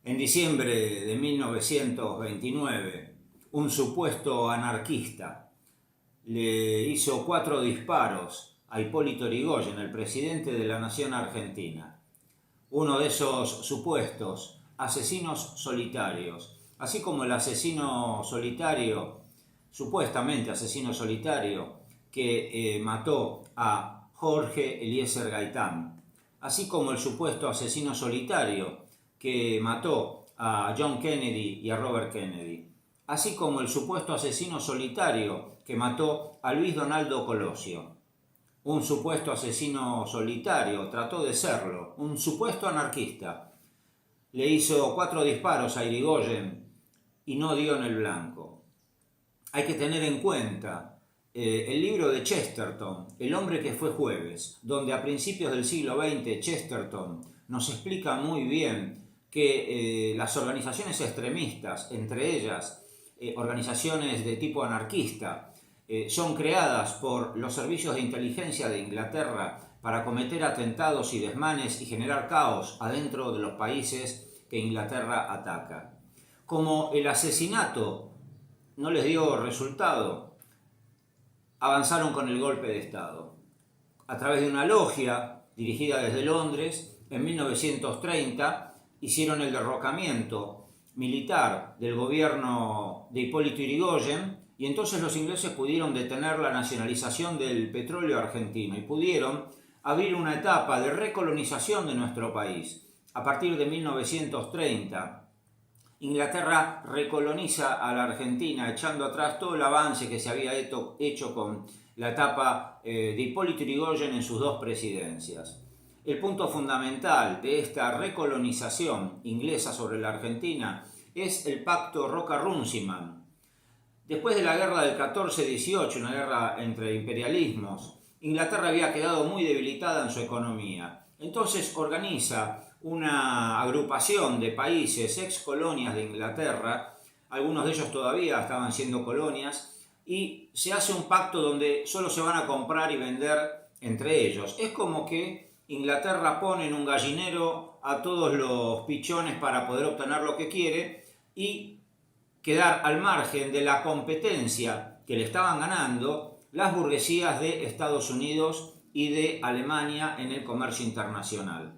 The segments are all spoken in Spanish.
En diciembre de 1929, un supuesto anarquista le hizo 4 disparos a Hipólito Yrigoyen, el presidente de la Nación Argentina. Uno de esos supuestos asesinos solitarios, así como el asesino solitario, supuestamente asesino solitario, que mató a Jorge Eliezer Gaitán, así como el supuesto asesino solitario que mató a John Kennedy y a Robert Kennedy, así como el supuesto asesino solitario que mató a Luis Donaldo Colosio. Un supuesto asesino solitario, trató de serlo, un supuesto anarquista. Le hizo 4 disparos a Yrigoyen y no dio en el blanco. Hay que tener en cuenta el libro de Chesterton, El hombre que fue jueves, donde a principios del siglo XX Chesterton nos explica muy bien que las organizaciones extremistas, entre ellas organizaciones de tipo anarquista, son creadas por los servicios de inteligencia de Inglaterra para cometer atentados y desmanes y generar caos adentro de los países que Inglaterra ataca. Como el asesinato no les dio resultado, avanzaron con el golpe de Estado. A través de una logia dirigida desde Londres, en 1930 hicieron el derrocamiento militar del gobierno de Hipólito Yrigoyen y entonces los ingleses pudieron detener la nacionalización del petróleo argentino y pudieron abrir una etapa de recolonización de nuestro país. A partir de 1930, Inglaterra recoloniza a la Argentina, echando atrás todo el avance que se había hecho con la etapa de Hipólito Yrigoyen en sus 2 presidencias. El punto fundamental de esta recolonización inglesa sobre la Argentina es el pacto Roca-Runciman. Después de la guerra del 14-18, una guerra entre imperialismos, Inglaterra había quedado muy debilitada en su economía. Entonces organiza una agrupación de países ex colonias de Inglaterra, algunos de ellos todavía estaban siendo colonias, y se hace un pacto donde solo se van a comprar y vender entre ellos. Es como que Inglaterra pone en un gallinero a todos los pichones para poder obtener lo que quiere y quedar al margen de la competencia que le estaban ganando las burguesías de Estados Unidos y de Alemania en el comercio internacional.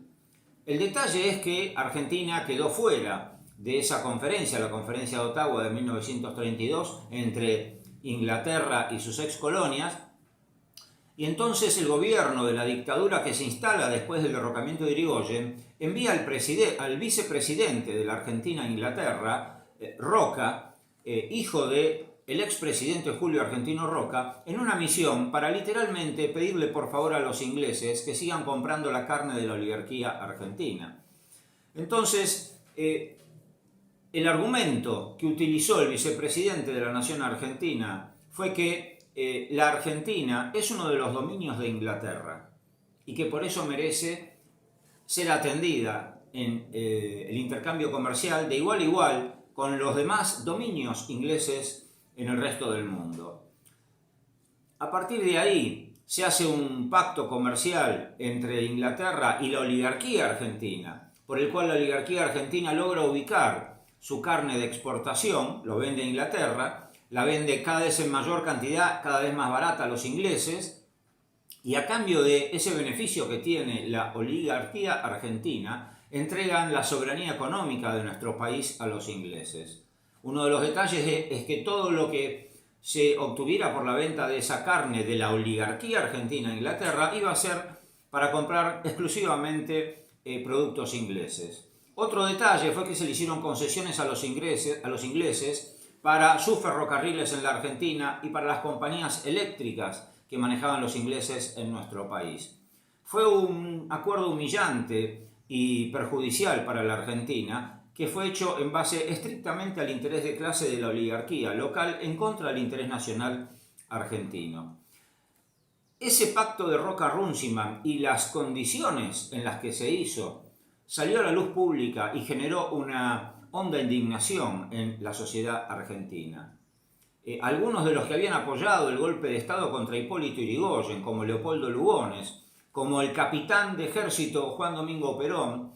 El detalle es que Argentina quedó fuera de esa conferencia, la conferencia de Ottawa de 1932, entre Inglaterra y sus ex colonias, y entonces el gobierno de la dictadura que se instala después del derrocamiento de Yrigoyen envía al vicepresidente de la Argentina a Inglaterra, Roca, hijo del expresidente Julio Argentino Roca, en una misión para literalmente pedirle por favor a los ingleses que sigan comprando la carne de la oligarquía argentina. Entonces, el argumento que utilizó el vicepresidente de la Nación Argentina fue que la Argentina es uno de los dominios de Inglaterra y que por eso merece ser atendida en el intercambio comercial de igual a igual con los demás dominios ingleses en el resto del mundo. A partir de ahí se hace un pacto comercial entre Inglaterra y la oligarquía argentina, por el cual la oligarquía argentina logra ubicar su carne de exportación, lo vende a Inglaterra, la vende cada vez en mayor cantidad, cada vez más barata a los ingleses, y a cambio de ese beneficio que tiene la oligarquía argentina, entregan la soberanía económica de nuestro país a los ingleses. Uno de los detalles es que todo lo que se obtuviera por la venta de esa carne de la oligarquía argentina a Inglaterra iba a ser para comprar exclusivamente productos ingleses. Otro detalle fue que se le hicieron concesiones a los ingleses para sus ferrocarriles en la Argentina y para las compañías eléctricas que manejaban los ingleses en nuestro país. Fue un acuerdo humillante y perjudicial para la Argentina, que fue hecho en base estrictamente al interés de clase de la oligarquía local en contra del interés nacional argentino. Ese pacto de Roca-Runciman y las condiciones en las que se hizo salió a la luz pública y generó una honda indignación en la sociedad argentina. Algunos de los que habían apoyado el golpe de Estado contra Hipólito Yrigoyen, como Leopoldo Lugones, como el capitán de ejército Juan Domingo Perón,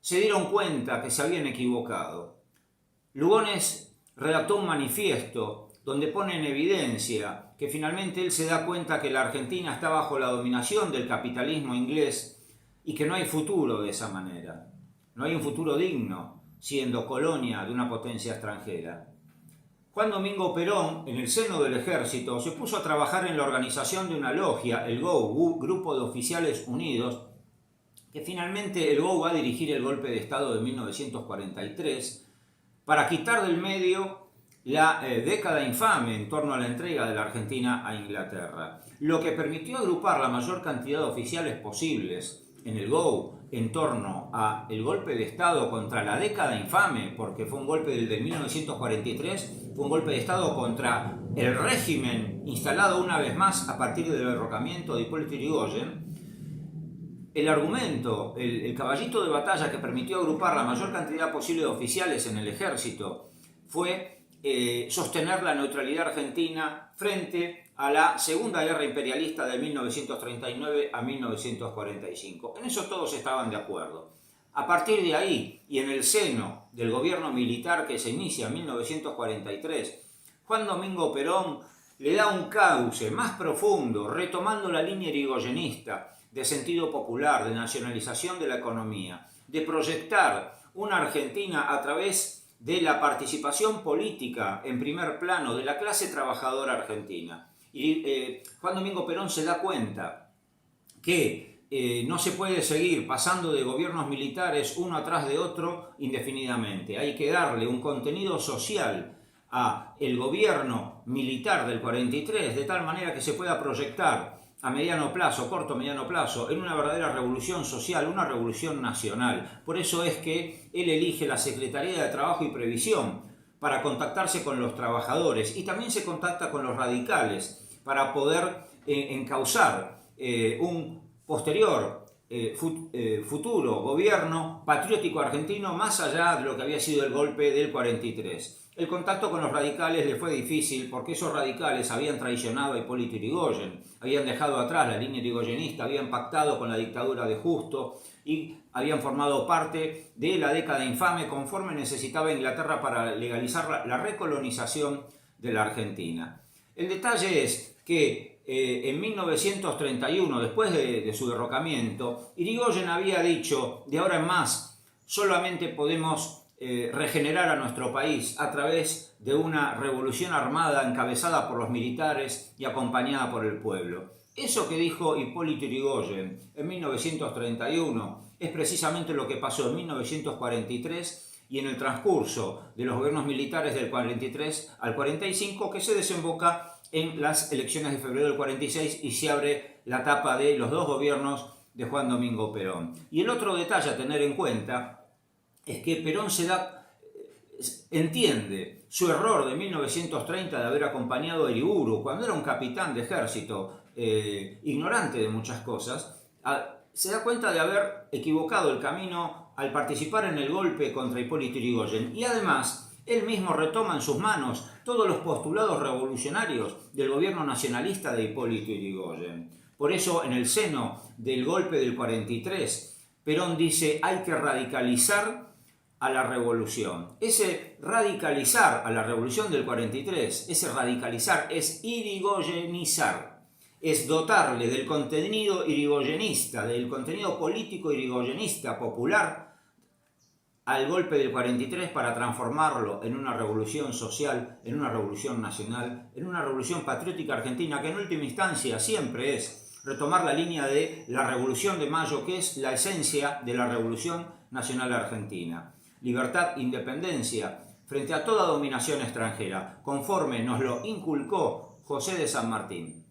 se dieron cuenta que se habían equivocado. Lugones redactó un manifiesto donde pone en evidencia que finalmente él se da cuenta que la Argentina está bajo la dominación del capitalismo inglés y que no hay futuro de esa manera. No hay un futuro digno siendo colonia de una potencia extranjera. Juan Domingo Perón, en el seno del ejército, se puso a trabajar en la organización de una logia, el GO, Grupo de Oficiales Unidos, que finalmente el GO va a dirigir el golpe de Estado de 1943 para quitar del medio la década infame en torno a la entrega de la Argentina a Inglaterra, lo que permitió agrupar la mayor cantidad de oficiales posibles en el GO en torno a el golpe de Estado contra la década infame, porque fue un golpe del de 1943, fue un golpe de Estado contra el régimen instalado una vez más a partir del derrocamiento de Hipólito Yrigoyen. El argumento, el caballito de batalla que permitió agrupar la mayor cantidad posible de oficiales en el ejército fue sostener la neutralidad argentina frente a la Segunda Guerra Imperialista de 1939 a 1945. En eso todos estaban de acuerdo. A partir de ahí, y en el seno del gobierno militar que se inicia en 1943, Juan Domingo Perón le da un cauce más profundo, retomando la línea irigoyenista de sentido popular, de nacionalización de la economía, de proyectar una Argentina a través de la participación política en primer plano de la clase trabajadora argentina. Y Juan Domingo Perón se da cuenta que no se puede seguir pasando de gobiernos militares uno atrás de otro indefinidamente. Hay que darle un contenido social a el gobierno militar del 43 de tal manera que se pueda proyectar a mediano plazo, corto mediano plazo, en una verdadera revolución social, una revolución nacional. Por eso es que él elige la Secretaría de Trabajo y Previsión para contactarse con los trabajadores y también se contacta con los radicales para poder encauzar un posterior futuro gobierno patriótico argentino más allá de lo que había sido el golpe del 43. El contacto con los radicales le fue difícil porque esos radicales habían traicionado a Hipólito Yrigoyen, habían dejado atrás la línea irigoyenista, habían pactado con la dictadura de Justo y habían formado parte de la década infame conforme necesitaba Inglaterra para legalizar la recolonización de la Argentina. El detalle es que en 1931, después de su derrocamiento, Yrigoyen había dicho, de ahora en más, solamente podemos regenerar a nuestro país a través de una revolución armada encabezada por los militares y acompañada por el pueblo. Eso que dijo Hipólito Yrigoyen en 1931 es precisamente lo que pasó en 1943 y en el transcurso de los gobiernos militares del 43 al 45, que se desemboca en las elecciones de febrero del 46 y se abre la etapa de los dos gobiernos de Juan Domingo Perón. Y el otro detalle a tener en cuenta es que Perón entiende su error de 1930 de haber acompañado a Iriburu cuando era un capitán de ejército ignorante de muchas cosas. Se da cuenta de haber equivocado el camino al participar en el golpe contra Hipólito Yrigoyen y además él mismo retoma en sus manos todos los postulados revolucionarios del gobierno nacionalista de Hipólito Yrigoyen. Por eso en el seno del golpe del 43 Perón dice hay que radicalizar a la revolución. Ese radicalizar a la revolución del 43, ese radicalizar es irigoyenizar, es dotarle del contenido irigoyenista, del contenido político irigoyenista popular al golpe del 43 para transformarlo en una revolución social, en una revolución nacional, en una revolución patriótica argentina que en última instancia siempre es retomar la línea de la Revolución de Mayo, que es la esencia de la Revolución Nacional Argentina. Libertad, independencia, frente a toda dominación extranjera, conforme nos lo inculcó José de San Martín.